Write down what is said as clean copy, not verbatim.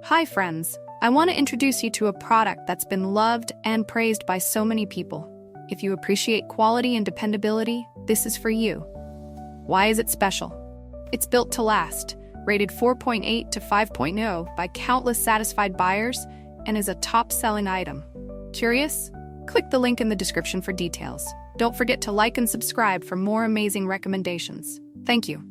Hi friends, I want to introduce you to a product that's been loved and praised by so many people. If you appreciate quality and dependability, this is for you. Why is it special? It's built to last, rated 4.8 to 5.0 by countless satisfied buyers, and is a top-selling item. Curious? Click the link in the description for details. Don't forget to like and subscribe for more amazing recommendations. Thank you.